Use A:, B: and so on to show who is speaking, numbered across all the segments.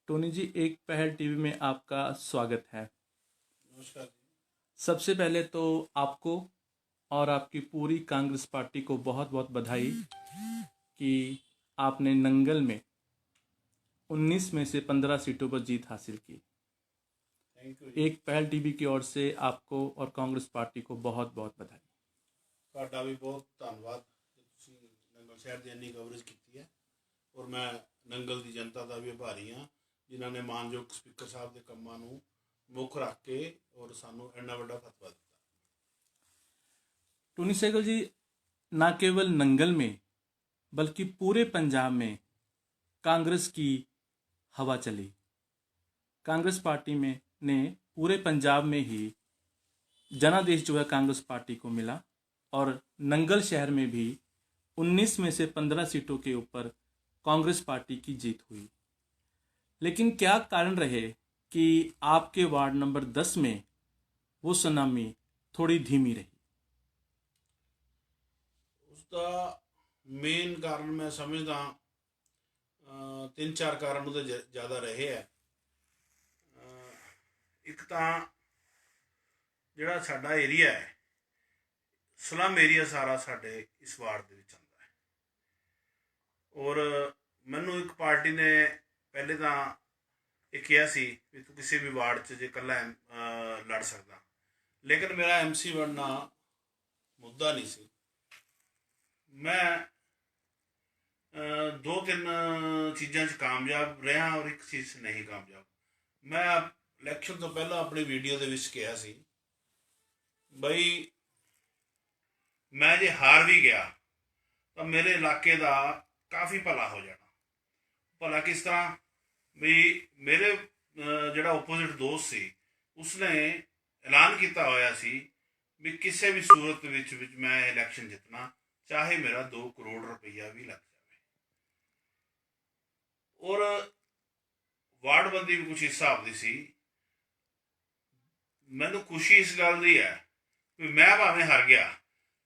A: Tony जी, एक पहल TV में आपका स्वागत है।
B: नमस्कार जी।
A: सबसे पहले तो आपको और आपकी पूरी कांग्रेस पार्टी को बहुत बहुत बधाई कि आपने नंगल में 19 में से 15 सीटों पर जीत हासिल की।
B: थैंक यू जी।
A: एक पहल टीवी की ओर से आपको और कांग्रेस पार्टी को बहुत बहुत बधाई।
B: ਤੁਹਾਡਾ ਵੀ ਬਹੁਤ ਧੰਨਵਾਦ ਕਿ ਤੁਸੀਂ ਨੰਗਲ ਸ਼ਹਿਰ ਦੀ ਇੰਨੀ ਕਵਰੇਜ ਕੀਤੀ ਹੈ ਔਰ ਮੈਂ ਨੰਗਲ ਦੀ ਜਨਤਾ ਦਾ ਵੀ ਆਭਾਰੀ ਹਾਂ ਜਿਨ੍ਹਾਂ ਨੇ ਮਾਨਯੋਗ ਸਪੀਕਰ ਸਾਹਿਬ ਦੇ ਕੰਮਾਂ ਨੂੰ ਮੁੱਖ ਰੱਖ ਕੇ ਔਰ ਸਾਨੂੰ ਇੰਨਾ ਵੱਡਾ ਫਤਵਾ ਦਿੱਤਾ।
A: टोनी सहगल जी, ना केवल नंगल में बल्कि पूरे पंजाब में कांग्रेस की हवा चली। कांग्रेस पार्टी में ने पूरे पंजाब में ही जनादेश जो है कांग्रेस पार्टी को मिला और नंगल शहर में भी 19 में से 15 सीटों के ऊपर कांग्रेस पार्टी की जीत हुई। लेकिन क्या कारण रहे कि आपके वार्ड नंबर 10 में वो सुनामी थोड़ी धीमी रही?
B: उसका मेन कारण मैं समझदा तीन चार कारण ਉਹਦੇ ਜ਼ਿਆਦਾ ਰਹੇ ਹੈ। ਇੱਕ ਤਾਂ ਜਿਹੜਾ ਸਾਡਾ ਏਰੀਆ ਹੈ ਸਲਮ ਏਰੀਆ ਸਾਰਾ ਸਾਡੇ ਇਸ ਵਾਰਡ ਦੇ ਵਿੱਚ ਆਉਂਦਾ ਹੈ ਔਰ ਮੈਨੂੰ ਇੱਕ ਪਾਰਟੀ ਨੇ ਪਹਿਲੇ ਤਾਂ ਇਹ ਕਿਹਾ ਸੀ ਵੀ ਤੂੰ ਕਿਸੇ ਵੀ ਵਾਰਡ 'ਚ ਜੇ ਇਕੱਲਾ ਲੜ ਸਕਦਾ, ਲੇਕਿਨ ਮੇਰਾ MC ਬਣਨਾ ਮੁੱਦਾ ਨਹੀਂ ਸੀ। ਮੈਂ ਦੋ ਤਿੰਨ ਚੀਜ਼ਾਂ 'ਚ ਕਾਮਯਾਬ ਰਿਹਾ ਔਰ ਇੱਕ ਚੀਜ਼ 'ਚ ਨਹੀਂ ਕਾਮਯਾਬ। ਮੈਂ ਇਲੈਕਸ਼ਨ ਤੋਂ ਪਹਿਲਾਂ ਆਪਣੀ ਵੀਡੀਓ ਦੇ ਵਿੱਚ ਕਿਹਾ ਸੀ ਬਈ ਮੈਂ ਜੇ ਹਾਰ ਵੀ ਗਿਆ ਤਾਂ ਮੇਰੇ ਇਲਾਕੇ ਦਾ ਕਾਫੀ ਭਲਾ ਹੋ ਜਾਣਾ। ਭਲਾ ਕਿਸ ਤਰ੍ਹਾਂ ਵੀ ਮੇਰੇ ਜਿਹੜਾ ਓਪੋਜ਼ਿਟ ਦੋਸਤ ਸੀ ਉਸਨੇ ਐਲਾਨ ਕੀਤਾ ਹੋਇਆ ਸੀ ਵੀ ਕਿਸੇ ਵੀ ਸੂਰਤ ਵਿੱਚ ਮੈਂ ਇਲੈਕਸ਼ਨ ਜਿੱਤਣਾ, ਚਾਹੇ ਮੇਰਾ 2 ਕਰੋੜ ਰੁਪਈਆ ਵੀ ਲੱਗ ਜਾਵੇ। ਔਰ ਵਾਰਡਬੰਦੀ ਵੀ ਕੁਛ ਹਿਸਾਬ ਦੀ ਸੀ। ਮੈਨੂੰ ਖੁਸ਼ੀ ਇਸ ਗੱਲ ਦੀ ਹੈ ਵੀ ਮੈਂ ਭਾਵੇਂ ਹਾਰ ਗਿਆ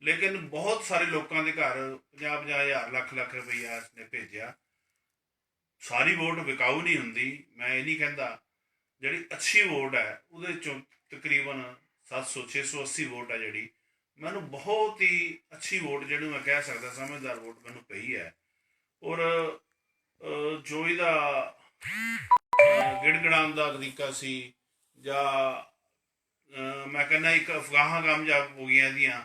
B: ਲੇਕਿਨ ਬਹੁਤ ਸਾਰੇ ਲੋਕਾਂ ਦੇ ਘਰ 50-50 ਹਜ਼ਾਰ ਲੱਖ ਰੁਪਈਆ ਇਸਨੇ ਭੇਜਿਆ। ਸਾਰੀ ਵੋਟ ਵਿਕਾਊ ਨਹੀਂ ਹੁੰਦੀ, ਮੈਂ ਇਹ ਨਹੀਂ ਕਹਿੰਦਾ। ਜਿਹੜੀ ਅੱਛੀ ਵੋਟ ਹੈ ਉਹਦੇ 'ਚੋਂ ਤਕਰੀਬਨ 700-680 ਵੋਟ ਹੈ ਜਿਹੜੀ ਮੈਨੂੰ ਬਹੁਤ ਹੀ ਅੱਛੀ ਵੋਟ ਜਿਹਨੂੰ ਮੈਂ ਕਹਿ ਸਕਦਾ ਸਮਝਦਾਰ ਵੋਟ ਮੈਨੂੰ ਪਈ ਹੈ। ਔਰ ਜੋ ਇਹਦਾ ਗਿੜਗੜਾਉਣ ਦਾ ਤਰੀਕਾ ਸੀ ਜਾਂ ਮੈਂ ਕਹਿੰਦਾ ਇੱਕ ਅਫਵਾਹਾਂ ਕਾਮਯਾਬ ਹੋ ਗਈਆਂ ਇਹਦੀਆਂ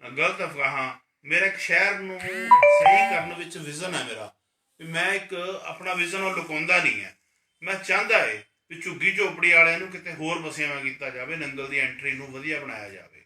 B: ਗਲਤ ਅਫਵਾਹਾਂ। ਮੇਰਾ ਇੱਕ ਸ਼ਹਿਰ ਨੂੰ ਸਹੀ ਕਰਨ ਵਿੱਚ ਵਿਜ਼ਨ ਹੈ ਮੇਰਾ ਵੀ ਮੈਂ ਇੱਕ ਆਪਣਾ ਵਿਜ਼ਨ ਉਹ ਲੁਕਾਉਂਦਾ ਨਹੀਂ ਹੈ। ਮੈਂ ਚਾਹੁੰਦਾ ਹੈ ਵੀ ਝੁੱਗੀ ਝੋਪੜੀ ਵਾਲਿਆਂ ਨੂੰ ਕਿਤੇ ਹੋਰ ਵਸਿਆਵਾਂ ਕੀਤਾ ਜਾਵੇ, ਨੰਗਲ ਦੀ ਐਂਟਰੀ ਨੂੰ ਵਧੀਆ ਬਣਾਇਆ ਜਾਵੇ।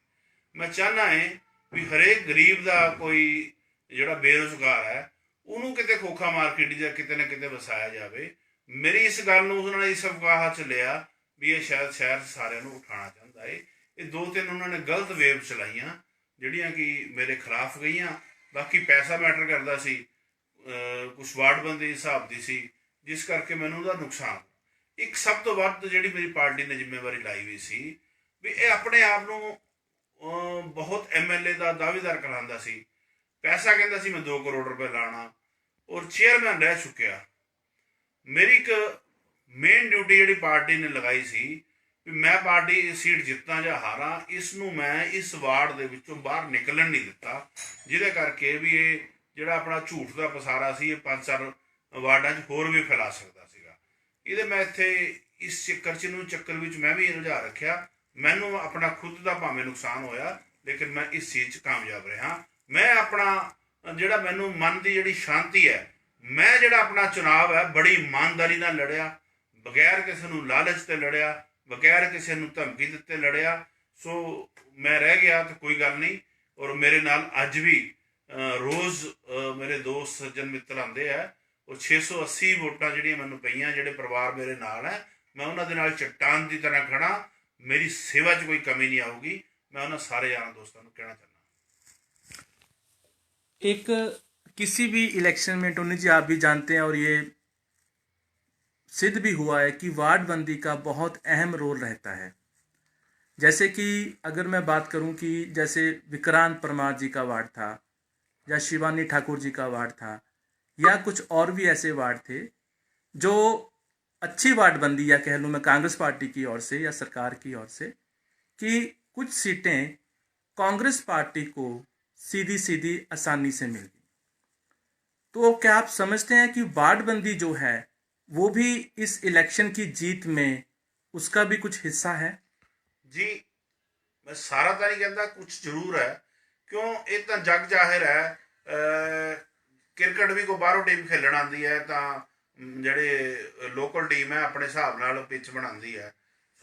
B: ਮੈਂ ਚਾਹੁੰਦਾ ਹੈ ਵੀ ਹਰੇਕ ਗਰੀਬ ਦਾ ਕੋਈ ਜਿਹੜਾ ਬੇਰੁਜ਼ਗਾਰ ਹੈ ਉਹਨੂੰ ਕਿਤੇ ਖੋਖਾ ਮਾਰਕੀਟ ਜਾਂ ਕਿਤੇ ਨਾ ਕਿਤੇ ਵਸਾਇਆ ਜਾਵੇ। ਮੇਰੀ ਇਸ ਗੱਲ ਨੂੰ ਉਹਨਾਂ ਨੇ ਇਸ ਅਫਵਾਹ 'ਚ ਲਿਆ ਵੀ ਇਹ ਸ਼ਾਇਦ ਸ਼ਹਿਰ ਸਾਰਿਆਂ ਨੂੰ ਉਠਾਉਣਾ ਚਾਹੁੰਦਾ ਹੈ। ਇਹ 2-3 ਉਹਨਾਂ ਨੇ ਗਲਤ ਵੇਵ ਚਲਾਈਆਂ ਜਿਹੜੀਆਂ ਕਿ ਮੇਰੇ ਖਿਲਾਫ ਗਈਆਂ। ਬਾਕੀ ਪੈਸਾ ਮੈਟਰ ਕਰਦਾ ਸੀ, ਕੁਛ ਵਾਰਡਬੰਦੀ ਹਿਸਾਬ ਦੀ ਸੀ, ਜਿਸ ਕਰਕੇ ਮੈਨੂੰ ਉਹਦਾ ਨੁਕਸਾਨ। ਇੱਕ ਸਭ ਤੋਂ ਵੱਧ ਜਿਹੜੀ ਮੇਰੀ ਪਾਰਟੀ ਨੇ ਜ਼ਿੰਮੇਵਾਰੀ ਲਾਈ ਹੋਈ ਸੀ ਵੀ ਇਹ ਆਪਣੇ ਆਪ ਨੂੰ ਬਹੁਤ MLA ਦਾ ਦਾਅਵੇਦਾਰ ਕਰਾਉਂਦਾ ਸੀ। ਪੈਸਾ ਕਹਿੰਦਾ ਸੀ ਮੈਂ 2 ਕਰੋੜ ਰੁਪਏ ਲਾਣਾ ਔਰ ਚੇਅਰਮੈਨ ਰਹਿ ਚੁੱਕਿਆ। ਮੇਰੀ ਇੱਕ ਮੇਨ ਡਿਊਟੀ ਜਿਹੜੀ ਪਾਰਟੀ ਨੇ ਲਗਾਈ ਸੀ ਵੀ ਮੈਂ ਪਾਰਟੀ ਸੀਟ ਜਿੱਤਾਂ ਜਾਂ ਹਾਰਾਂ, ਇਸ ਨੂੰ ਮੈਂ ਇਸ ਵਾਰਡ ਦੇ ਵਿੱਚੋਂ ਬਾਹਰ ਨਿਕਲਣ ਨਹੀਂ ਦਿੱਤਾ, ਜਿਹਦੇ ਕਰਕੇ ਵੀ ਇਹ ਜਿਹੜਾ ਆਪਣਾ ਝੂਠ ਦਾ ਪਸਾਰਾ ਸੀ ਇਹ 5-4 ਵਾਰਡਾਂ 'ਚ ਹੋਰ ਵੀ ਫੈਲਾ ਸਕਦਾ ਸੀਗਾ। ਇਹਦੇ ਮੈਂ ਇੱਥੇ ਇਸ ਚੱਕਰ ਵਿੱਚ ਮੈਂ ਵੀ ਰੁਝਾ ਰੱਖਿਆ। ਮੈਨੂੰ ਆਪਣਾ ਖੁਦ ਦਾ ਭਾਵੇਂ ਨੁਕਸਾਨ ਹੋਇਆ ਲੇਕਿਨ ਮੈਂ ਇਸ ਚੀਜ਼ 'ਚ ਕਾਮਯਾਬ ਰਿਹਾ। ਮੈਂ ਆਪਣਾ ਜਿਹੜਾ ਮੈਨੂੰ ਮਨ ਦੀ ਜਿਹੜੀ ਸ਼ਾਂਤੀ ਹੈ, ਮੈਂ ਜਿਹੜਾ ਆਪਣਾ ਚੁਣਾਵ ਹੈ ਬੜੀ ਇਮਾਨਦਾਰੀ ਨਾਲ ਲੜਿਆ, ਬਗੈਰ ਕਿਸੇ ਨੂੰ ਲਾਲਚ ਤੇ ਲੜਿਆ, ਬਗੈਰ ਕਿਸੇ ਨੂੰ ਧਮਕੀ ਦਿੱਤੇ ਲੜਿਆ। ਸੋ ਮੈਂ ਰਹਿ ਗਿਆ ਤਾਂ ਕੋਈ ਗੱਲ ਨਹੀਂ। ਔਰ ਮੇਰੇ ਨਾਲ ਅੱਜ ਵੀ ਰੋਜ਼ ਮੇਰੇ ਦੋਸਤ ਸੱਜਣ ਮਿੱਤਰ ਆਉਂਦੇ ਹੈ ਔਰ 680 ਵੋਟਾਂ ਜਿਹੜੀਆਂ ਮੈਨੂੰ ਪਈਆਂ, ਜਿਹੜੇ ਪਰਿਵਾਰ ਮੇਰੇ ਨਾਲ ਹੈ, ਮੈਂ ਉਹਨਾਂ ਦੇ ਨਾਲ ਚੱਟਾਨ ਦੀ ਤਰ੍ਹਾਂ ਖੜਾ। मेरी सेवा च कोई कमी नहीं आऊगी। मैं उन्हें सारे यार दोस्तों को कहना चाहना,
A: एक किसी भी इलेक्शन में टोनी जी आप भी जानते हैं और ये सिद्ध भी हुआ है कि वार्ड बंदी का बहुत अहम रोल रहता है। जैसे कि अगर मैं बात करूं कि जैसे विक्रांत परमार जी का वार्ड था या शिवानी ठाकुर जी का वार्ड था या कुछ और भी ऐसे वार्ड थे जो अच्छी वार्डबंदी, या कह लूँ मैं कांग्रेस पार्टी की ओर से या सरकार की ओर से, कि कुछ सीटें कांग्रेस पार्टी को सीधी सीधी आसानी से मिल गई। तो क्या आप समझते हैं कि वार्डबंदी जो है वो भी इस इलेक्शन की जीत में उसका भी कुछ हिस्सा है?
B: जी, मैं सारा ਤਾਂ ਨਹੀਂ ਕਹਿੰਦਾ, ਕੁਝ ਜ਼ਰੂਰ ਹੈ। ਕਿਉਂ, ਇਹ ਤਾਂ ਜੱਗ ਜ਼ਾਹਿਰ ਹੈ। ਕ੍ਰਿਕਟ ਵੀ ਕੋਈ ਬਾਹਰੋਂ ਟੀਮ ਖੇਲਣ ਆਉਂਦੀ ਹੈ ਤਾਂ ਜਿਹੜੇ ਲੋਕਲ ਟੀਮ ਹੈ ਆਪਣੇ ਹਿਸਾਬ ਨਾਲ ਪਿੱਚ ਬਣਾਉਂਦੀ ਹੈ।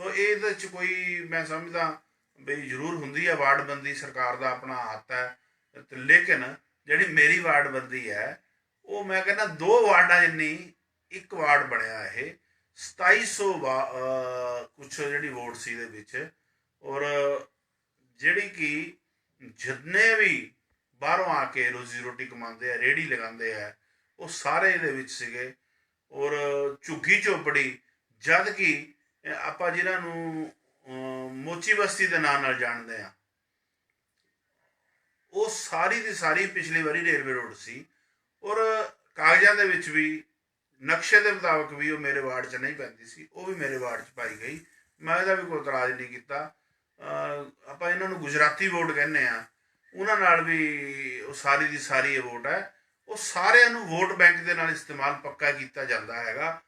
B: ਸੋ ਇਹਦੇ 'ਚ ਕੋਈ ਮੈਂ ਸਮਝਦਾ ਬਈ ਜ਼ਰੂਰ ਹੁੰਦੀ ਹੈ ਵਾਰਡਬੰਦੀ, ਸਰਕਾਰ ਦਾ ਆਪਣਾ ਹੱਥ ਹੈ। ਤੇ ਲੇਕਿਨ ਜਿਹੜੀ ਮੇਰੀ ਵਾਰਡਬੰਦੀ ਹੈ ਉਹ ਮੈਂ ਕਹਿੰਦਾ 2 ਵਾਰਡਾਂ ਜਿੰਨੀ ਇੱਕ ਵਾਰਡ ਬਣਿਆ ਇਹ 2700 ਕੁਛ ਜਿਹੜੀ ਵੋਟ ਸੀ ਇਹਦੇ ਵਿੱਚ। ਔਰ ਜਿਹੜੀ ਕਿ ਜਿੰਨੇ ਵੀ ਬਾਹਰੋਂ ਆ ਕੇ ਰੋਜ਼ੀ ਰੋਟੀ ਕਮਾਉਂਦੇ ਆ, ਰੇਹੜੀ ਲਗਾਉਂਦੇ ਆ, ਉਹ ਸਾਰੇ ਇਹਦੇ ਵਿੱਚ ਸੀਗੇ। ਔਰ ਝੁੱਗੀ ਝੋਪੜੀ, ਜਦ ਕਿ ਆਪਾਂ ਜਿਨ੍ਹਾਂ ਨੂੰ ਮੋਚੀ ਬਸਤੀ ਦੇ ਨਾਂ ਨਾਲ ਜਾਣਦੇ ਆ, ਉਹ ਸਾਰੀ ਦੀ ਸਾਰੀ ਪਿਛਲੀ ਵਾਰੀ ਰੇਲਵੇ ਰੋਡ ਸੀ। ਔਰ ਕਾਗਜ਼ਾਂ ਦੇ ਵਿੱਚ ਵੀ ਨਕਸ਼ੇ ਦੇ ਮੁਤਾਬਕ ਵੀ ਉਹ ਮੇਰੇ ਵਾਰਡ 'ਚ ਨਹੀਂ ਪੈਂਦੀ ਸੀ, ਉਹ ਵੀ ਮੇਰੇ ਵਾਰਡ 'ਚ ਪਾਈ ਗਈ। ਮੈਂ ਇਹਦਾ ਵੀ ਕੋਈ ਇਤਰਾਜ਼ ਨਹੀਂ ਕੀਤਾ। ਆਪਾਂ ਇਹਨਾਂ ਨੂੰ ਗੁਜਰਾਤੀ ਵੋਟ ਕਹਿੰਦੇ ਆ, ਉਹਨਾਂ ਨਾਲ ਵੀ ਉਹ ਸਾਰੀ ਦੀ ਸਾਰੀ ਇਹ ਵੋਟ ਹੈ। ਉਹ ਸਾਰਿਆਂ ਨੂੰ ਵੋਟ ਬੈਂਕ ਦੇ ਨਾਲ ਇਸਤੇਮਾਲ ਪੱਕਾ ਕੀਤਾ ਜਾਂਦਾ ਹੈਗਾ।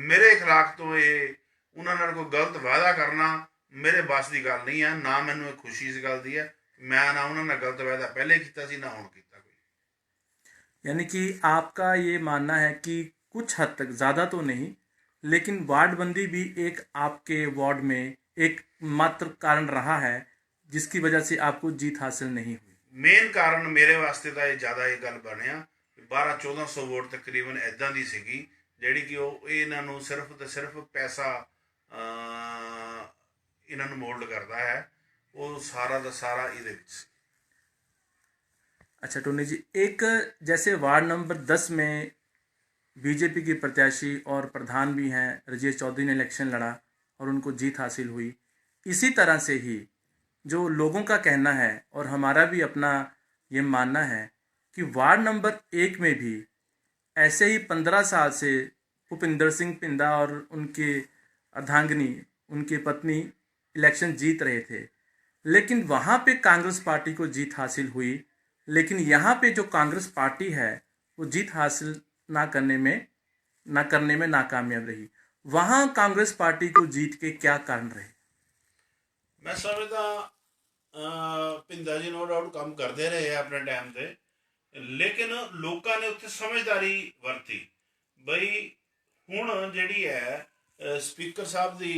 B: ਮੇਰੇ ਖਿਲਾਫ ਤੋਂ ਇਹ ਉਹਨਾਂ ਨਾਲ ਕੋਈ ਗਲਤ ਵਾਅਦਾ ਕਰਨਾ ਮੇਰੇ ਬਸ ਦੀ ਗੱਲ ਨਹੀਂ ਹੈ। ਨਾ ਮੈਨੂੰ ਇਹ ਖੁਸ਼ੀ ਇਸ ਗੱਲ ਦੀ ਹੈ, ਮੈਂ ਨਾ ਉਹਨਾਂ ਨਾਲ ਗਲਤ ਵਾਅਦਾ ਪਹਿਲੇ ਕੀਤਾ ਸੀ, ਨਾ ਹੁਣ ਕੀਤਾ ਕੋਈ।
A: यानी कि आपका ये मानना है कि कुछ हद तक, ज़्यादा तो नहीं, लेकिन वार्डबंदी भी एक आपके वार्ड में एक मात्र कारण रहा है जिसकी वजह से आपको जीत हासिल नहीं हुई।
B: ਮੇਨ ਕਾਰਨ ਮੇਰੇ ਵਾਸਤੇ ਤਾਂ ਇਹ ਜ਼ਿਆਦਾ ਇਹ ਗੱਲ ਬਣਿਆ 1200-1400 ਵੋਟ ਤਕਰੀਬਨ ਇੱਦਾਂ ਦੀ ਸੀਗੀ ਜਿਹੜੀ ਕਿ ਉਹ ਇਹਨਾਂ ਨੂੰ ਸਿਰਫ ਤੇ ਸਿਰਫ ਪੈਸਾ ਇਹਨਾਂ ਨੂੰ ਮੋਲਡ ਕਰਦਾ ਹੈ। ਉਹ ਸਾਰਾ ਦਾ ਸਾਰਾ ਇਹਦੇ ਵਿੱਚ ਸੀ।
A: अच्छा टोनी जी, एक जैसे वार्ड नंबर 10 में बीजेपी की प्रत्याशी और प्रधान भी हैं रजेश चौधरी ने इलेक्शन लड़ा और उनको जीत हासिल हुई। इसी तरह से ही जो लोगों का कहना है और हमारा भी अपना ये मानना है कि वार्ड नंबर 1 में भी ऐसे ही 15 साल से भूपिंदर सिंह पिंदा और उनके अर्धांगिनी, उनकी पत्नी इलेक्शन जीत रहे थे, लेकिन वहाँ पे कांग्रेस पार्टी को जीत हासिल हुई। लेकिन यहाँ पे जो कांग्रेस पार्टी है वो जीत हासिल ना करने में नाकामयाब रही। वहाँ कांग्रेस पार्टी को जीत के क्या कारण रहे?
B: ਮੈਂ ਸਮਝਦਾ ਭਿੰਦਾ ਜੀ ਨੋ ਡਾਊਟ ਕੰਮ ਕਰਦੇ ਰਹੇ ਆ ਆਪਣੇ ਟਾਈਮ ਤੇ, ਲੇਕਿਨ ਲੋਕਾਂ ਨੇ ਉੱਥੇ ਸਮਝਦਾਰੀ ਵਰਤੀ। ਬਈ ਹੁਣ ਜਿਹੜੀ ਹੈ ਸਪੀਕਰ ਸਾਹਿਬ ਦੀ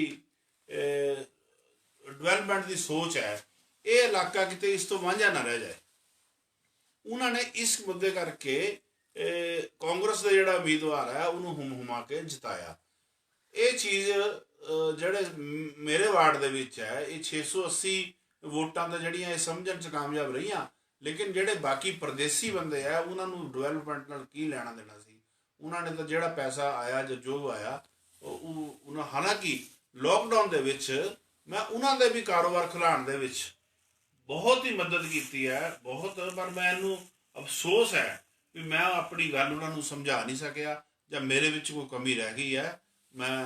B: ਡਿਵੈਲਪਮੈਂਟ ਦੀ ਸੋਚ ਹੈ, ਇਹ ਇਲਾਕਾ ਕਿਤੇ ਇਸ ਤੋਂ ਵਾਂਝਾ ਨਾ ਰਹਿ ਜਾਏ। ਉਹਨਾਂ ਨੇ ਇਸ ਮੁੱਦੇ ਕਰਕੇ ਕਾਂਗਰਸ ਦਾ ਜਿਹੜਾ ਉਮੀਦਵਾਰ ਹੈ ਉਹਨੂੰ ਹੁਮਾ ਕੇ ਜਿਤਾਇਆ। ਇਹ ਚੀਜ਼ ਜਿਹੜੇ ਮੇਰੇ ਵਾਰਡ ਦੇ ਵਿੱਚ ਹੈ ਇਹ 680 ਵੋਟਾਂ ਤਾਂ ਜਿਹੜੀਆਂ ਇਹ ਸਮਝਣ 'ਚ ਕਾਮਯਾਬ ਰਹੀਆਂ। ਲੇਕਿਨ ਜਿਹੜੇ ਬਾਕੀ ਪਰਦੇਸੀ ਬੰਦੇ ਆ ਉਹਨਾਂ ਨੂੰ ਡਿਵੈਲਪਮੈਂਟ ਨਾਲ ਕੀ ਲੈਣਾ ਦੇਣਾ ਸੀ। ਉਹਨਾਂ ਨੇ ਤਾਂ ਜਿਹੜਾ ਪੈਸਾ ਆਇਆ ਜਾਂ ਜੋ ਆਇਆ ਉਹਨਾਂ, ਹਾਲਾਂਕਿ ਲੋਕਡਾਊਨ ਦੇ ਵਿੱਚ ਮੈਂ ਉਹਨਾਂ ਦੇ ਵੀ ਕਾਰੋਬਾਰ ਖੁਲਾਉਣ ਦੇ ਵਿੱਚ ਬਹੁਤ ਹੀ ਮਦਦ ਕੀਤੀ ਹੈ, ਬਹੁਤ। ਪਰ ਮੈਨੂੰ ਅਫਸੋਸ ਹੈ ਵੀ ਮੈਂ ਆਪਣੀ ਗੱਲ ਉਹਨਾਂ ਨੂੰ ਸਮਝਾ ਨਹੀਂ ਸਕਿਆ ਜਾਂ ਮੇਰੇ ਵਿੱਚ ਕੋਈ ਕਮੀ ਰਹਿ ਗਈ ਹੈ। ਮੈਂ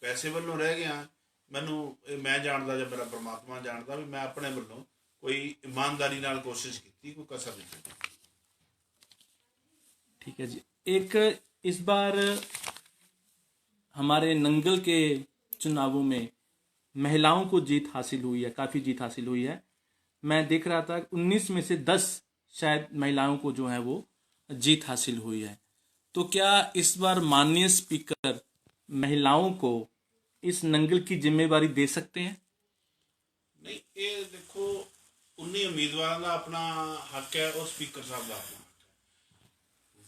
B: ਪੈਸੇ ਵੱਲੋਂ ਰਹਿ ਗਿਆ। ਮੈਨੂੰ ਮੈਂ ਜਾਣਦਾ ਜਾਂ ਮੇਰਾ ਪਰਮਾਤਮਾ ਜਾਣਦਾ ਵੀ ਮੈਂ ਆਪਣੇ ਵੱਲੋਂ ਕੋਈ ईमानदारी ਨਾਲ ਕੋਸ਼ਿਸ਼ ਕੀਤੀ, ਕੋਈ ਕਸਰ ਨਹੀਂ ਕੀਤੀ।
A: ठीक है जी। एक इस बार हमारे नंगल के चुनावों में महिलाओं को जीत हासिल हुई है, काफ़ी जीत हासिल हुई है। मैं देख रहा था 19 में से 10 शायद महिलाओं को जो है वो जीत हासिल हुई है। तो क्या इस बार माननीय स्पीकर महिलाओं को इस नंगल की जिम्मेवारी दे सकते हैं?
B: नहीं, ये देखो 19 उम्मीदवारों का अपना हक है और स्पीकर साहब का अपना हक है।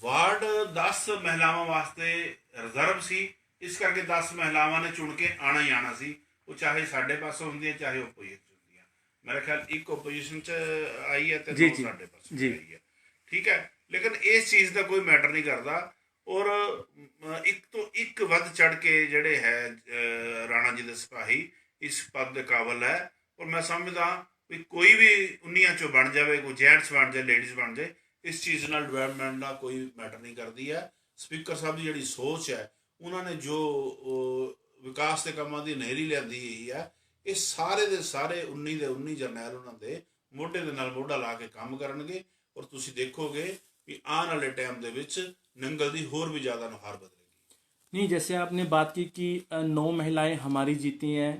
B: वार्ड 10 महिलावां वास्ते रिजर्व सी, इस करके 10 महिलावां ने चुन के आना ही आना सी। वो चाहे साढ़े पासों होंगी चाहे ओपोजिशन होंगी। मेरा ख्याल एक ओपोजिशन च आई है तो साढ़े पासों आई है, ठीक है। लेकिन इस चीज़ का कोई मैटर नहीं करता। और एक तो एक वध चढ़ के जड़े है राणा जी दे सिपाही इस पद के काबल है। और मैं समझदा भी कोई भी 19 चो बन जाए, कोई जेंट्स बन जाए, लेडीज़ बन जाए, इस चीज़ नाल डिवेलपमेंट का कोई मैटर नहीं करती है। स्पीकर साहब की जी सोच है ਉਹਨਾਂ ਨੇ ਜੋ ਵਿਕਾਸ ਦੇ ਕੰਮਾਂ ਦੀ ਨਹਿਰੀ ਲਿਆਂਦੀ ਹੋਈ ਹੈ, ਇਹ ਸਾਰੇ ਦੇ ਸਾਰੇ 19 ਦੇ 19 ਜਰਨੈਲ ਉਹਨਾਂ ਦੇ ਮੋਢੇ ਦੇ ਨਾਲ ਮੋਢਾ ਲਾ ਕੇ ਕੰਮ ਕਰਨਗੇ। ਔਰ ਤੁਸੀਂ ਦੇਖੋਗੇ कि आने वाले टाइम ਦੇ ਵਿੱਚ ਨੰਗਲ ਦੀ ਹੋਰ भी ज़्यादा ਨੁਹਾਰ बदलेगी।
A: नहीं, जैसे आपने बात की कि 9 महिलाएं हमारी जीती हैं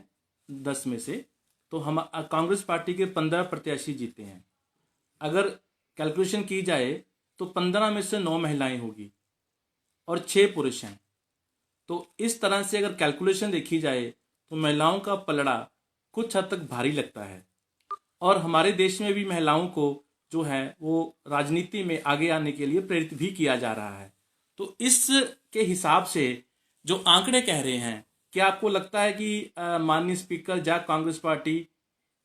A: 10 में से, तो हम कांग्रेस पार्टी के 15 प्रत्याशी जीते हैं। अगर कैलकुलेशन की जाए तो 15 में से 9 महिलाएं होगी और 6 पुरुष हैं। तो इस तरह से अगर कैलकुलेशन देखी जाए तो महिलाओं का पलड़ा कुछ हद तक भारी लगता है। और हमारे देश में भी महिलाओं को जो है वो राजनीति में आगे आने के लिए प्रेरित भी किया जा रहा है। तो इसके हिसाब से जो आंकड़े कह रहे हैं, क्या आपको लगता है कि माननीय स्पीकर या कांग्रेस पार्टी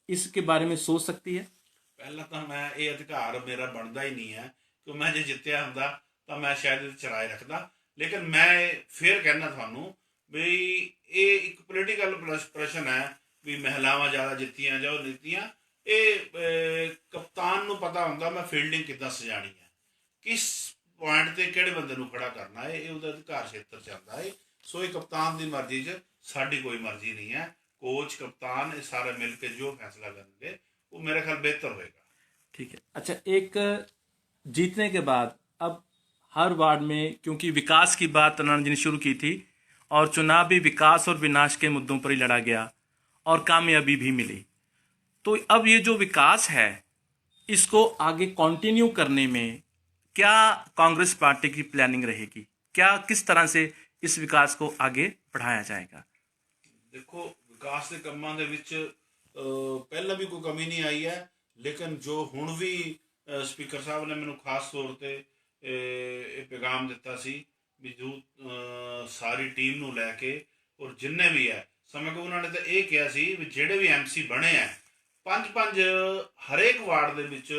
A: इसके बारे में सोच सकती है?
B: ਪਹਿਲਾਂ ਤਾਂ ਮੈਂ ਇਹ ਅਧਿਕਾਰ ਮੇਰਾ ਬਣਦਾ ਹੀ ਨਹੀਂ ਹੈ ਕਿ ਮੈਂ ਜੇ ਜਿੱਤਿਆ ਹੁੰਦਾ ਤਾਂ ਮੈਂ ਸ਼ਾਇਦ ਇਹ ਚਰਾਏ ਰੱਖਦਾ। ਲੇਕਿਨ ਮੈਂ ਫਿਰ ਕਹਿਣਾ ਤੁਹਾਨੂੰ ਵੀ ਇਹ ਇੱਕ ਪੋਲੀਟੀਕਲ ਪ੍ਰਸ਼ਨ ਹੈ ਵੀ ਮਹਿਲਾਵਾਂ ਜ਼ਿਆਦਾ ਜਿੱਤੀਆਂ ਜਾਂ ਉਹ ਜਿੱਤੀਆਂ। ਇਹ ਕਪਤਾਨ ਨੂੰ ਪਤਾ ਹੁੰਦਾ ਮੈਂ ਫੀਲਡਿੰਗ ਕਿੱਦਾਂ ਸਜਾਣੀ ਹੈ, ਕਿਸ ਪੁਆਇੰਟ ਤੇ ਕਿਹੜੇ ਬੰਦੇ ਨੂੰ ਖੜਾ ਕਰਨਾ ਹੈ, ਇਹ ਉਹਦਾ ਅਧਿਕਾਰ ਖੇਤਰ ਚ ਆਉਂਦਾ ਹੈ। ਸੋ ਇਹ ਕਪਤਾਨ ਦੀ ਮਰਜ਼ੀ 'ਚ ਸਾਡੀ ਕੋਈ ਮਰਜ਼ੀ नहीं है। कोच कप्तान ये सारे मिलकर जो फैसला करेंगे वो मेरे ख्याल बेहतर होएगा।
A: ठीक है। अच्छा, एक जीतने के बाद अब हर वार्ड में, क्योंकि विकास की बात उन्होंने जी ने शुरू की थी और चुनाव भी विकास और विनाश के मुद्दों पर ही लड़ा गया और कामयाबी भी मिली, तो अब ये जो विकास है इसको आगे कंटिन्यू करने में क्या कांग्रेस पार्टी की प्लानिंग रहेगी? क्या किस तरह से इस विकास को आगे बढ़ाया जाएगा?
B: देखो, विकास के ਕੰਮਾਂ ਦੇ ਵਿੱਚ ਪਹਿਲਾਂ ਵੀ ਕੋਈ ਕਮੀ ਨਹੀਂ ਆਈ ਹੈ, ਲੇਕਿਨ ਜੋ ਹੁਣ ਵੀ ਸਪੀਕਰ ਸਾਹਿਬ ਨੇ ਮੈਨੂੰ ਖਾਸ ਤੌਰ ਤੇ ਇਹ ਪੈਗਾਮ ਦਿੱਤਾ ਸੀ ਵੀ ਜੋ ਸਾਰੀ ਟੀਮ ਨੂੰ ਲੈ ਕੇ ਔਰ ਜਿੰਨੇ ਵੀ ਹੈ ਸਮੇਂ ਕੋ ਉਹਨਾਂ ਨੇ ਤਾਂ ਇਹ ਕਿਹਾ ਸੀ ਵੀ ਜਿਹੜੇ ਵੀ ਐਮਸੀ ਬਣੇ ਆ ਪੰਜ ਹਰੇਕ ਵਾਰਡ ਦੇ ਵਿੱਚ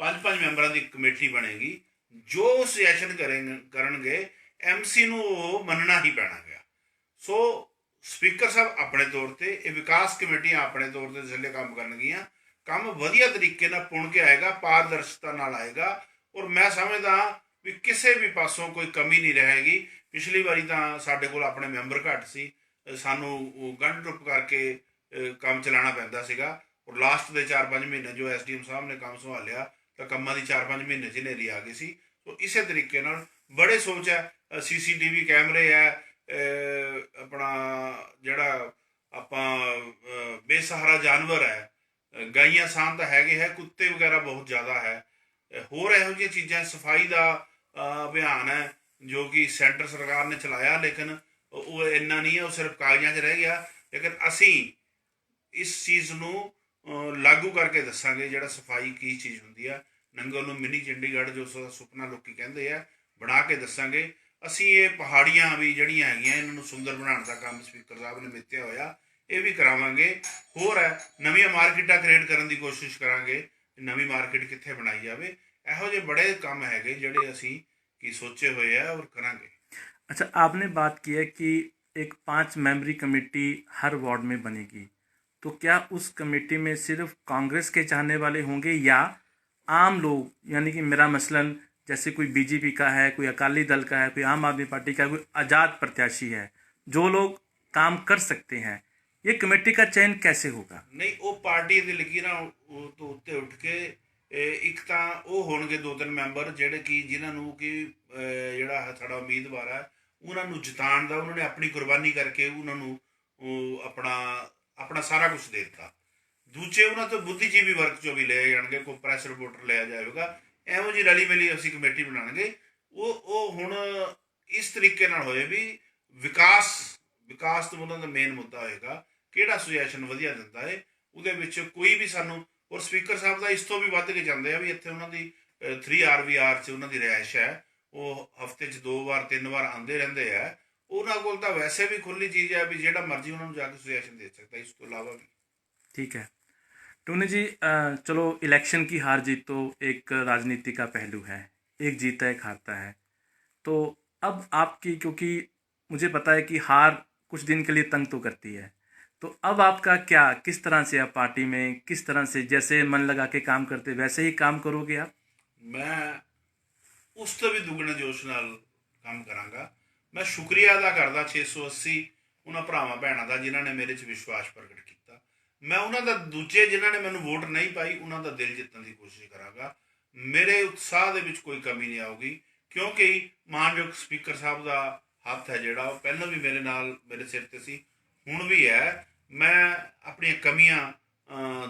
B: ਪੰਜ ਮੈਂਬਰਾਂ ਦੀ ਕਮੇਟੀ ਬਣੇਗੀ। ਜੋ ਸੁਜੈਸ਼ਨ ਕਰਨਗੇ ਐਮਸੀ ਨੂੰ ਉਹ ਮੰਨਣਾ ਹੀ ਪੈਣਾ ਗਿਆ। ਸੋ ਸਪੀਕਰ ਸਾਹਿਬ ਆਪਣੇ ਤੌਰ ਤੇ ਇਹ ਵਿਕਾਸ ਕਮੇਟੀਆਂ ਆਪਣੇ ਤੌਰ ਤੇ ਥੱਲੇ ਕੰਮ ਕਰਨਗੀਆਂ। ਕੰਮ ਵਧੀਆ ਤਰੀਕੇ ਨਾਲ ਪੁਣ ਕੇ ਆਏਗਾ, ਪਾਰਦਰਸ਼ਤਾ ਨਾਲ ਆਏਗਾ ਔਰ ਮੈਂ ਸਮਝਦਾ ਵੀ ਕਿਸੇ ਵੀ ਪਾਸੋਂ ਕੋਈ ਕਮੀ ਨਹੀਂ ਰਹੇਗੀ। ਪਿਛਲੀ ਵਾਰੀ ਤਾਂ ਸਾਡੇ ਕੋਲ ਆਪਣੇ ਮੈਂਬਰ ਘੱਟ ਸੀ, ਸਾਨੂੰ ਗੰਢ ਟੁੱਪ ਕਰਕੇ ਕੰਮ ਚਲਾਉਣਾ ਪੈਂਦਾ ਸੀਗਾ ਔਰ ਲਾਸਟ ਦੇ 4-5 ਮਹੀਨੇ ਜੋ ਐਸਡੀਐਮ ਸਾਹਿਬ ਨੇ ਕੰਮ ਸੰਭਾਲਿਆ ਤਾਂ ਕੰਮਾਂ ਦੀ 4-5 ਮਹੀਨੇ 'ਚ ਹਨੇਰੀ ਆ ਗਈ ਸੀ। ਸੋ ਇਸੇ ਤਰੀਕੇ ਨਾਲ ਬੜੇ ਸੋਚ ਹੈ, ਸੀਸੀਟੀਵੀ ਕੈਮਰੇ ਹੈ, ਆਪਣਾ ਜਿਹੜਾ ਆਪਾਂ ਬੇਸਹਾਰਾ ਜਾਨਵਰ ਹੈ, ਗਾਈਆਂ ਸਾਨ ਤਾਂ ਹੈਗੇ ਹੈ, ਕੁੱਤੇ ਵਗੈਰਾ ਬਹੁਤ ਜ਼ਿਆਦਾ ਹੈ, ਹੋਰ ਇਹੋ ਜਿਹੀਆਂ ਚੀਜ਼ਾਂ, ਸਫਾਈ ਦਾ ਅਭਿਆਨ ਹੈ ਜੋ ਕਿ ਸੈਂਟਰ ਸਰਕਾਰ ਨੇ ਚਲਾਇਆ, ਲੇਕਿਨ ਉਹ ਇੰਨਾ ਨਹੀਂ ਹੈ, ਉਹ ਸਿਰਫ ਕਾਗਜ਼ਾਂ 'ਚ ਰਹਿ ਗਿਆ। ਲੇਕਿਨ ਅਸੀਂ ਇਸ ਚੀਜ਼ ਨੂੰ ਲਾਗੂ ਕਰਕੇ ਦੱਸਾਂਗੇ ਜਿਹੜਾ ਸਫਾਈ ਕੀ ਚੀਜ਼ ਹੁੰਦੀ ਆ। ਨੰਗਲ ਨੂੰ ਮਿਨੀ ਚੰਡੀਗੜ੍ਹ ਜੋ ਸੁਪਨਾ ਲੋਕੀ ਕਹਿੰਦੇ ਆ, ਬਣਾ ਕੇ ਦੱਸਾਂਗੇ। ਅਸੀਂ ਇਹ ਪਹਾੜੀਆਂ ਵੀ ਜਿਹੜੀਆਂ ਹੈਗੀਆਂ ਇਹਨਾਂ ਨੂੰ ਸੁੰਦਰ ਬਣਾਉਣ ਦਾ ਕੰਮ ਸਪੀਕਰ ਸਾਹਿਬ ਨੇ ਮਿੱਥਿਆ ਹੋਇਆ, ਇਹ ਵੀ ਕਰਾਵਾਂਗੇ। ਹੋਰ ਹੈ, ਨਵੀਆਂ ਮਾਰਕੀਟਾਂ ਕ੍ਰੀਏਟ ਕਰਨ ਦੀ ਕੋਸ਼ਿਸ਼ ਕਰਾਂਗੇ, ਨਵੀਂ ਮਾਰਕੀਟ ਕਿੱਥੇ ਬਣਾਈ ਜਾਵੇ। ਇਹੋ ਜਿਹੇ ਬੜੇ ਕੰਮ ਹੈਗੇ ਜਿਹੜੇ ਅਸੀਂ ਕੀ ਸੋਚੇ ਹੋਏ ਆ ਔਰ ਕਰਾਂਗੇ।
A: अच्छा, आपने बात की है कि एक 5 मेंबरी कमेटी हर वार्ड में बनेगी, तो क्या उस कमेटी में सिर्फ कांग्रेस के चाहने वाले होंगे या आम लोग, यानी कि मेरा मसलन जैसे कोई बीजेपी का है, कोई अकाली दल का है, कोई आम आदमी पार्टी का, कोई आज़ाद प्रत्याशी है, जो लोग काम कर सकते हैं, ये कमेटी का चयन कैसे होगा?
B: नहीं, वो पार्टी ਦੀ ਲਕੀਰਾਂ ਤੋਂ ਉੱਤੇ ਉੱਠ ਕੇ ਇੱਕ ਤਾਂ ਉਹ ਹੋਣਗੇ 2-3 ਮੈਂਬਰ ਜਿਹੜੇ ਕਿ ਜਿਨ੍ਹਾਂ ਨੂੰ ਕਿ ਜਿਹੜਾ ਸਾਡਾ ਉਮੀਦਵਾਰ ਹੈ ਉਹਨਾਂ ਨੂੰ ਜਿਤਾਉਣ ਦਾ ਉਹਨਾਂ ਨੇ ਆਪਣੀ ਕੁਰਬਾਨੀ ਕਰਕੇ ਉਹਨਾਂ ਨੂੰ ਆਪਣਾ ਸਾਰਾ ਕੁਝ ਦੇ ਦਿੱਤਾ। ਦੂਜੇ ਉਹਨਾਂ ਤੋਂ ਬੁੱਧੀਜੀਵੀ ਵਰਗ ਚੋਂ ਵੀ ਲਏ ਜਾਣਗੇ, ਕੋਈ ਪ੍ਰੈਸ ਰਿਪੋਰਟਰ ਲਿਆ ਜਾਵੇਗਾ, ਇਹੋ ਜਿਹੀ ਰਲੀ ਮਿਲੀ ਅਸੀਂ ਕਮੇਟੀ ਬਣਾਉਣਗੇ। ਉਹ ਹੁਣ ਇਸ ਤਰੀਕੇ ਨਾਲ ਹੋਏ ਵੀ ਵਿਕਾਸ ਤੋਂ ਉਹਨਾਂ ਦਾ ਮੇਨ ਮੁੱਦਾ ਹੋਏਗਾ, ਕਿਹੜਾ ਸੁਜੈਸ਼ਨ ਵਧੀਆ ਦਿੰਦਾ ਹੈ ਉਹਦੇ ਵਿੱਚ ਕੋਈ ਵੀ ਸਾਨੂੰ। ਔਰ ਸਪੀਕਰ ਸਾਹਿਬ ਦਾ ਇਸ ਤੋਂ ਵੀ ਵੱਧ ਕੇ ਜਾਂਦੇ ਆ ਵੀ ਇੱਥੇ ਉਹਨਾਂ ਦੀ 3RVR 'ਚ ਉਹਨਾਂ ਦੀ ਰਿਹਾਇਸ਼ ਹੈ, ਉਹ ਹਫਤੇ 'ਚ 2 ਵਾਰ 3 ਵਾਰ ਆਉਂਦੇ ਰਹਿੰਦੇ ਆ। ਉਹਨਾਂ ਕੋਲ ਤਾਂ ਵੈਸੇ ਵੀ ਖੁੱਲੀ ਚੀਜ਼ ਹੈ ਵੀ ਜਿਹੜਾ ਮਰਜ਼ੀ ਉਹਨਾਂ ਨੂੰ ਜਾ ਕੇ ਸੁਜੈਸ਼ਨ ਦੇ ਸਕਦਾ, ਇਸ ਤੋਂ ਇਲਾਵਾ ਵੀ।
A: ठीक है टूनी जी, चलो इलेक्शन की हार जीत तो एक राजनीति का पहलू है, एक जीता एक हारता है, तो अब आपकी, क्योंकि मुझे पता है कि हार कुछ दिन के लिए तंग तो करती है, तो अब आपका क्या, किस तरह से आप पार्टी में किस तरह से जैसे मन लगा के काम करते वैसे ही काम करोगे आप?
B: मैं ਉਸ ਤੋਂ ਵੀ ਦੁੱਗਣੇ ਜੋਸ਼ ਨਾਲ ਕੰਮ ਕਰਾਂਗਾ। ਮੈਂ ਸ਼ੁਕਰੀਆ ਅਦਾ ਕਰਦਾ 680 ਉਹਨਾਂ ਭਰਾਵਾਂ ਭੈਣਾਂ ਦਾ ਜਿਨ੍ਹਾਂ ਨੇ ਮੇਰੇ 'ਚ ਵਿਸ਼ਵਾਸ ਪ੍ਰਗਟ ਕੀਤਾ। ਮੈਂ ਉਹਨਾਂ ਦਾ ਦੂਜੇ ਜਿਨ੍ਹਾਂ ਨੇ ਮੈਨੂੰ ਵੋਟ ਨਹੀਂ ਪਾਈ ਉਹਨਾਂ ਦਾ ਦਿਲ ਜਿੱਤਣ ਦੀ ਕੋਸ਼ਿਸ਼ ਕਰਾਂਗਾ। ਮੇਰੇ ਉਤਸ਼ਾਹ ਦੇ ਵਿੱਚ ਕੋਈ ਕਮੀ ਨਹੀਂ ਆਊਗੀ, ਕਿਉਂਕਿ ਮਾਨਯੋਗ ਸਪੀਕਰ ਸਾਹਿਬ ਦਾ ਹੱਥ ਹੈ ਜਿਹੜਾ ਉਹ ਪਹਿਲਾਂ ਵੀ ਮੇਰੇ ਨਾਲ ਮੇਰੇ ਸਿਰ ਤੇ ਸੀ, ਹੁਣ ਵੀ ਹੈ। ਮੈਂ ਆਪਣੀਆਂ ਕਮੀਆਂ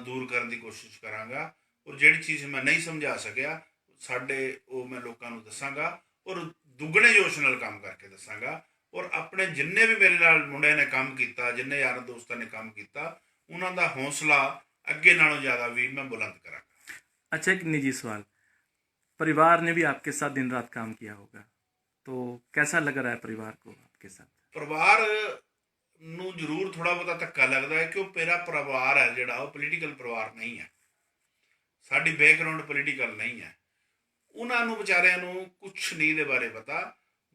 B: ਦੂਰ ਕਰਨ ਦੀ ਕੋਸ਼ਿਸ਼ ਕਰਾਂਗਾ, ਔਰ ਜਿਹੜੀ ਚੀਜ਼ ਮੈਂ ਨਹੀਂ ਸਮਝਾ ਸਕਿਆ ਸਾਡੇ ਉਹ ਮੈਂ ਲੋਕਾਂ ਨੂੰ ਦੱਸਾਂਗਾ, ਔਰ ਦੁੱਗਣੇ ਜੋਸ਼ ਨਾਲ ਕੰਮ ਕਰਕੇ ਦੱਸਾਂਗਾ। ਔਰ ਆਪਣੇ ਜਿੰਨੇ ਵੀ ਮੇਰੇ ਨਾਲ ਮੁੰਡਿਆਂ ਨੇ ਕੰਮ ਕੀਤਾ, ਜਿੰਨੇ ਯਾਰਾਂ ਦੋਸਤਾਂ ਨੇ ਕੰਮ ਕੀਤਾ, ਉਹਨਾਂ ਦਾ ਹੌਸਲਾ ਅੱਗੇ ਨਾਲੋਂ ਜ਼ਿਆਦਾ ਵੀ मैं बुलंद करा।
A: अच्छा, एक निजी सवाल, परिवार ने भी आपके साथ दिन रात काम किया होगा, तो कैसा लग रहा है परिवार को आपके साथ?
B: ਪਰਿਵਾਰ ਨੂੰ ਜ਼ਰੂਰ ਥੋੜਾ ਬਹੁਤਾ ਧੱਕਾ ਲੱਗਦਾ ਹੈ ਕਿ ਉਹ ਮੇਰਾ ਪਰਿਵਾਰ ਹੈ ਜਿਹੜਾ ਉਹ ਪੋਲੀਟੀਕਲ ਪਰਿਵਾਰ ਨਹੀਂ ਹੈ, ਸਾਡੀ ਬੈਕਗ੍ਰਾਉਂਡ ਪੋਲੀਟੀਕਲ ਨਹੀਂ ਹੈ। ਉਹਨਾਂ ਨੂੰ ਵਿਚਾਰਿਆਂ ਨੂੰ ਕੁਛ ਨਹੀਂ ਦੇ ਬਾਰੇ ਪਤਾ।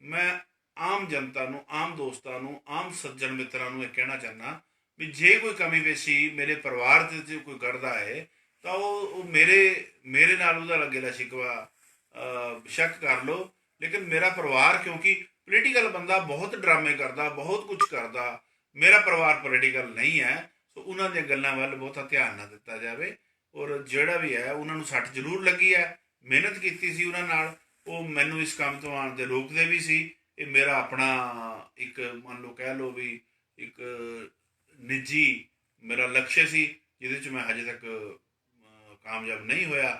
B: ਮੈਂ ਆਮ ਜਨਤਾ ਨੂੰ, ਆਮ ਦੋਸਤਾਂ ਨੂੰ, ਆਮ ਸੱਜਣ ਮਿੱਤਰਾਂ ਨੂੰ ਇਹ ਕਹਿਣਾ ਚਾਹੁੰਦਾ ਵੀ ਜੇ ਕੋਈ ਕਮੀ ਪੇਸ਼ੀ ਮੇਰੇ ਪਰਿਵਾਰ ਦੇ 'ਚ ਕੋਈ ਕਰਦਾ ਹੈ ਤਾਂ ਉਹ ਮੇਰੇ ਨਾਲ ਉਹਦਾ ਲੱਗੇਲਾ ਸ਼ਿਕਵਾ ਸ਼ੱਕ ਕਰ ਲਓ। ਲੇਕਿਨ ਮੇਰਾ ਪਰਿਵਾਰ ਕਿਉਂਕਿ ਪੋਲੀਟੀਕਲ ਬੰਦਾ ਬਹੁਤ ਡਰਾਮੇ ਕਰਦਾ, ਬਹੁਤ ਕੁਝ ਕਰਦਾ, ਮੇਰਾ ਪਰਿਵਾਰ ਪੋਲੀਟੀਕਲ ਨਹੀਂ ਹੈ, ਸੋ ਉਹਨਾਂ ਦੀਆਂ ਗੱਲਾਂ ਵੱਲ ਬਹੁਤਾ ਧਿਆਨ ਨਾ ਦਿੱਤਾ ਜਾਵੇ। ਔਰ ਜਿਹੜਾ ਵੀ ਹੈ ਉਹਨਾਂ ਨੂੰ ਸੱਟ ਜ਼ਰੂਰ ਲੱਗੀ ਹੈ, ਮਿਹਨਤ ਕੀਤੀ ਸੀ ਉਹਨਾਂ ਨਾਲ, ਉਹ ਮੈਨੂੰ ਇਸ ਕੰਮ ਤੋਂ ਆਉਣ ਦੇ ਰੋਕਦੇ ਵੀ ਸੀ। ਇਹ ਮੇਰਾ ਆਪਣਾ ਇੱਕ ਮੰਨ ਲਓ ਕਹਿ ਲਓ ਵੀ ਇੱਕ ਨਿੱਜੀ ਮੇਰਾ ਲਕਸ਼ ਸੀ ਜਿਹਦੇ 'ਚ ਮੈਂ ਹਜੇ ਤੱਕ ਕਾਮਯਾਬ ਨਹੀਂ ਹੋਇਆ।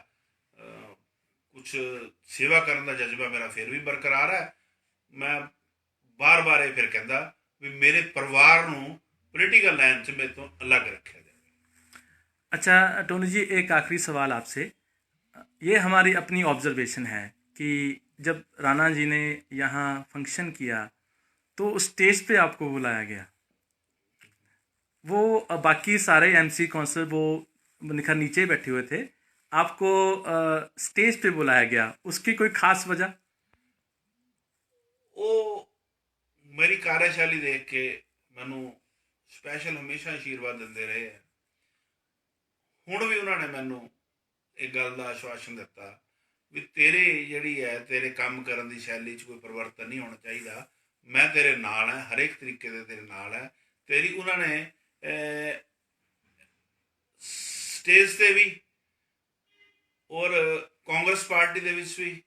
B: ਕੁਛ ਸੇਵਾ ਕਰਨ ਦਾ ਜਜ਼ਬਾ ਮੇਰਾ ਫਿਰ ਵੀ ਬਰਕਰਾਰ ਹੈ। ਮੈਂ ਬਾਰ-ਬਾਰ ਇਹ ਫਿਰ ਕਹਿੰਦਾ ਵੀ ਮੇਰੇ ਪਰਿਵਾਰ ਨੂੰ ਪੋਲੀटिकल लाइन 'ਚ ਮੇਰੇ ਤੋਂ ਅਲੱਗ ਰੱਖਿਆ ਜਾਵੇ।
A: अच्छा टोनी जी, एक आखिरी सवाल आपसे। ये हमारी अपनी ऑब्जर्वेशन है कि जब राणा जी ने यहाँ फंक्शन किया तो स्टेज पे आपको बुलाया गया, वो बाकी सारे एमसी काउंसिलर वो निखर नीचे बैठे हुए थे, आपको स्टेज पे बुलाया गया, उसकी कोई खास वजह?
B: ਉਹ ਮੇਰੀ ਕਾਰਜਸ਼ੈਲੀ ਦੇਖ ਕੇ ਮੈਨੂੰ ਸਪੈਸ਼ਲ ਹਮੇਸ਼ਾ ਆਸ਼ੀਰਵਾਦ ਦਿੰਦੇ ਰਹੇ ਹੈ। ਹੁਣ ਵੀ ਉਹਨਾਂ ਨੇ ਮੈਨੂੰ ਇਹ ਗੱਲ ਦਾ ਆਸ਼ਵਾਸਨ ਦਿੱਤਾ ਵੀ ਤੇਰੇ ਜਿਹੜੀ ਹੈ ਤੇਰੇ ਕੰਮ ਕਰਨ ਦੀ ਸ਼ੈਲੀ 'ਚ ਕੋਈ ਪਰਿਵਰਤਨ ਨਹੀਂ ਹੋਣਾ ਚਾਹੀਦਾ, ਮੈਂ ਤੇਰੇ ਨਾਲ ਹੈ, ਹਰੇਕ ਤਰੀਕੇ ਦੇ ਤੇਰੇ ਨਾਲ ਹੈ। ਤੇਰੀ ਉਹਨਾਂ ਨੇ ਸਟੇਜ ਤੇ ਵੀ ਔਰ ਕਾਂਗਰਸ ਪਾਰਟੀ ਦੇ ਵਿੱਚ ਵੀ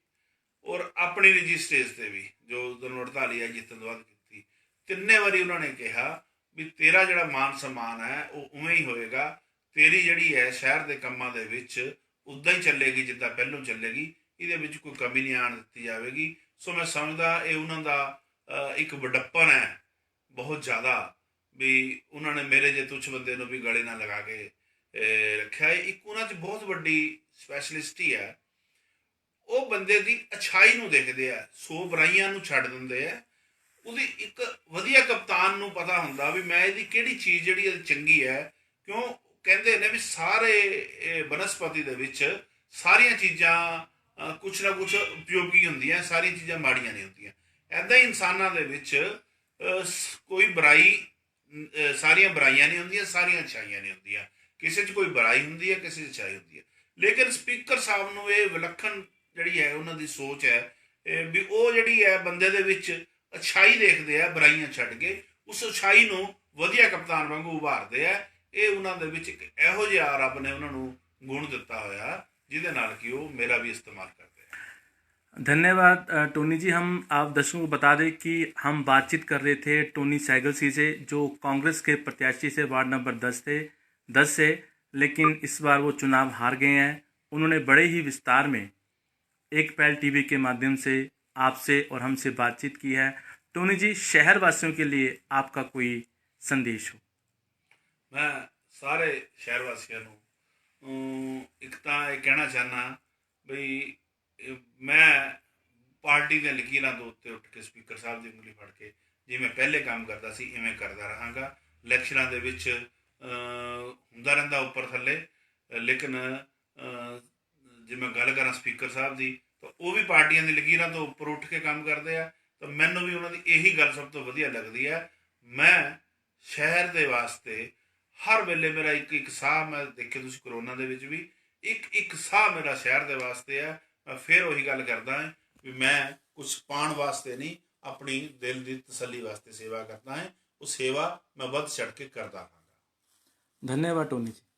B: ਔਰ ਆਪਣੀ ਨਿੱਜੀ ਸਟੇਜ ਤੇ ਵੀ ਜੋ ਉਸ ਦਿਨ 48 ਆ ਜਿੱਤਣ ਤੋਂ ਬਾਅਦ ਕੀਤੀ, ਤਿੰਨੇ ਵਾਰੀ ਉਹਨਾਂ ਨੇ ਕਿਹਾ ਵੀ ਤੇਰਾ ਜਿਹੜਾ ਮਾਨ ਸਨਮਾਨ ਹੈ ਉਹ ਉਵੇਂ ਹੀ ਹੋਏਗਾ, ਤੇਰੀ ਜਿਹੜੀ ਹੈ ਸ਼ਹਿਰ ਦੇ ਕੰਮਾਂ ਦੇ ਵਿੱਚ ਉੱਦਾਂ ਹੀ ਚੱਲੇਗੀ ਜਿੱਦਾਂ ਪਹਿਲੋਂ ਚੱਲੇਗੀ, ਇਹਦੇ ਵਿੱਚ ਕੋਈ ਕਮੀ ਨਹੀਂ ਆਉਣ ਦਿੱਤੀ ਜਾਵੇਗੀ। ਸੋ ਮੈਂ ਸਮਝਦਾ ਇਹ ਉਹਨਾਂ ਦਾ ਇੱਕ ਵੱਡਪਨ ਹੈ ਬਹੁਤ ਜ਼ਿਆਦਾ ਵੀ ਉਹਨਾਂ ਨੇ ਮੇਰੇ ਜੇ ਤੁੱਛ ਬੰਦੇ ਨੂੰ ਵੀ ਗਲੇ ਨਾਲ ਲਗਾ ਕੇ ਰੱਖਿਆ। ਇੱਕ ਉਹਨਾਂ 'ਚ ਬਹੁਤ ਵੱਡੀ ਸਪੈਸ਼ਲਿਸਟੀ ਹੈ, ਉਹ ਬੰਦੇ ਦੀ ਅੱਛਾਈ ਨੂੰ ਦੇਖਦੇ ਆ, 100 ਬੁਰਾਈਆਂ ਨੂੰ ਛੱਡ ਦਿੰਦੇ ਆ। ਉਹਦੀ ਇੱਕ ਵਧੀਆ ਕਪਤਾਨ ਨੂੰ ਪਤਾ ਹੁੰਦਾ ਵੀ ਮੈਂ ਇਹਦੀ ਕਿਹੜੀ ਚੀਜ਼ ਜਿਹੜੀ ਚੰਗੀ ਹੈ। ਕਿਉਂ ਕਹਿੰਦੇ ਨੇ ਵੀ ਸਾਰੇ ਬਨਸਪਤੀ ਦੇ ਵਿੱਚ ਸਾਰੀਆਂ ਚੀਜ਼ਾਂ ਕੁਛ ਨਾ ਕੁਛ ਉਪਯੋਗੀ ਹੁੰਦੀਆਂ, ਸਾਰੀਆਂ ਚੀਜ਼ਾਂ ਮਾੜੀਆਂ ਨਹੀਂ ਹੁੰਦੀਆਂ। ਐਦਾਂ ਹੀ ਇਨਸਾਨਾਂ ਦੇ ਵਿੱਚ ਕੋਈ ਬੁਰਾਈ, ਸਾਰੀਆਂ ਬੁਰਾਈਆਂ ਨਹੀਂ ਹੁੰਦੀਆਂ, ਸਾਰੀਆਂ ਅੱਛਾਈਆਂ ਨਹੀਂ ਹੁੰਦੀਆਂ, ਕਿਸੇ 'ਚ ਕੋਈ ਬੁਰਾਈ ਹੁੰਦੀ ਹੈ, ਕਿਸੇ 'ਚ ਅੱਛਾਈ ਹੁੰਦੀ ਹੈ। ਲੇਕਿਨ ਸਪੀਕਰ ਸਾਹਿਬ ਨੂੰ ਇਹ ਵਿਲੱਖਣ ਜਿਹੜੀ ਹੈ ਉਹਨਾਂ ਦੀ ਸੋਚ ਹੈ ਵੀ ਉਹ ਜਿਹੜੀ ਹੈ ਬੰਦੇ ਦੇ ਵਿੱਚ ਅੱਛਾਈ ਦੇਖਦੇ ਆ, ਬੁਰਾਈਆਂ ਛੱਡ ਕੇ ਉਸ ਅੱਛਾਈ ਨੂੰ ਵਧੀਆ ਕਪਤਾਨ ਵਾਂਗੂ ਉਭਾਰਦੇ ਆ। ਇਹ ਉਹਨਾਂ ਦੇ ਵਿੱਚ ਇੱਕ ਇਹੋ ਜਿਹਾ ਰੱਬ ਨੇ ਉਹਨਾਂ ਨੂੰ ਗੁਣ ਦਿੱਤਾ ਹੋਇਆ ਜਿਹਦੇ ਨਾਲ कि वो मेरा भी इस्तेमाल करते हैं।
A: धन्यवाद टोनी जी। हम आप दर्शकों को बता दें कि हम बातचीत कर रहे थे टोनी सहगल सी से, जो कांग्रेस के प्रत्याशी से वार्ड नंबर 10 से, लेकिन इस बार वो चुनाव हार गए हैं। उन्होंने बड़े ही विस्तार में एक पहल टीवी के माध्यम से आपसे और हमसे बातचीत की है। टोनी जी, शहर वासियों के लिए आपका कोई संदेश हो?
B: मैं सारे शहर वासियों ਨੂੰ ਇੱਕ ਤਾਂ ਇਹ ਕਹਿਣਾ ਚਾਹੁੰਦਾ ਬਈ ਮੈਂ ਪਾਰਟੀ ਦੇ ਲਕੀਰਾਂ ਦੇ ਉੱਤੇ ਉੱਠ ਕੇ ਸਪੀਕਰ ਸਾਹਿਬ ਦੀ ਉਂਗਲੀ ਫੜ ਕੇ ਜਿਵੇਂ ਪਹਿਲੇ ਕੰਮ ਕਰਦਾ ਸੀ ਇਵੇਂ ਕਰਦਾ ਰਹਾਂਗਾ। ਇਲੈਕਸ਼ਨਾਂ ਦੇ ਵਿੱਚ ਹੁੰਦਾ ਰਹਿੰਦਾ ਉੱਪਰ ਥੱਲੇ, ਲੇਕਿਨ ਜੇ ਮੈਂ ਗੱਲ ਕਰਾਂ ਸਪੀਕਰ ਸਾਹਿਬ ਦੀ ਤਾਂ ਉਹ ਵੀ ਪਾਰਟੀਆਂ ਦੀ ਲਕੀਰਾਂ ਤੋਂ ਉੱਪਰ ਉੱਠ ਕੇ ਕੰਮ ਕਰਦੇ ਆ। ਤਾਂ ਮੈਨੂੰ ਵੀ ਉਹਨਾਂ ਦੀ ਇਹੀ ਗੱਲ ਸਭ ਤੋਂ ਵਧੀਆ ਲੱਗਦੀ ਹੈ। ਮੈਂ ਸ਼ਹਿਰ ਦੇ ਵਾਸਤੇ ਹਰ ਵੇਲੇ ਮੇਰਾ ਇੱਕ ਸਾਹ, ਮੈਂ ਦੇਖਿਆ ਤੁਸੀਂ ਕਰੋਨਾ ਦੇ ਵਿੱਚ ਵੀ ਇੱਕ ਸਾਹ ਮੇਰਾ ਸ਼ਹਿਰ ਦੇ ਵਾਸਤੇ ਹੈ। ਮੈਂ ਫਿਰ ਉਹੀ ਗੱਲ ਕਰਦਾ ਹਾਂ ਵੀ ਮੈਂ ਕੁਛ ਪਾਉਣ ਵਾਸਤੇ ਨਹੀਂ, ਆਪਣੀ ਦਿਲ ਦੀ ਤਸੱਲੀ ਵਾਸਤੇ ਸੇਵਾ ਕਰਦਾ ਹੈ। ਉਹ ਸੇਵਾ ਮੈਂ ਵੱਧ ਚੜ੍ਹ ਕੇ ਕਰਦਾ ਹਾਂ।
A: धन्यवाद टोनी जी।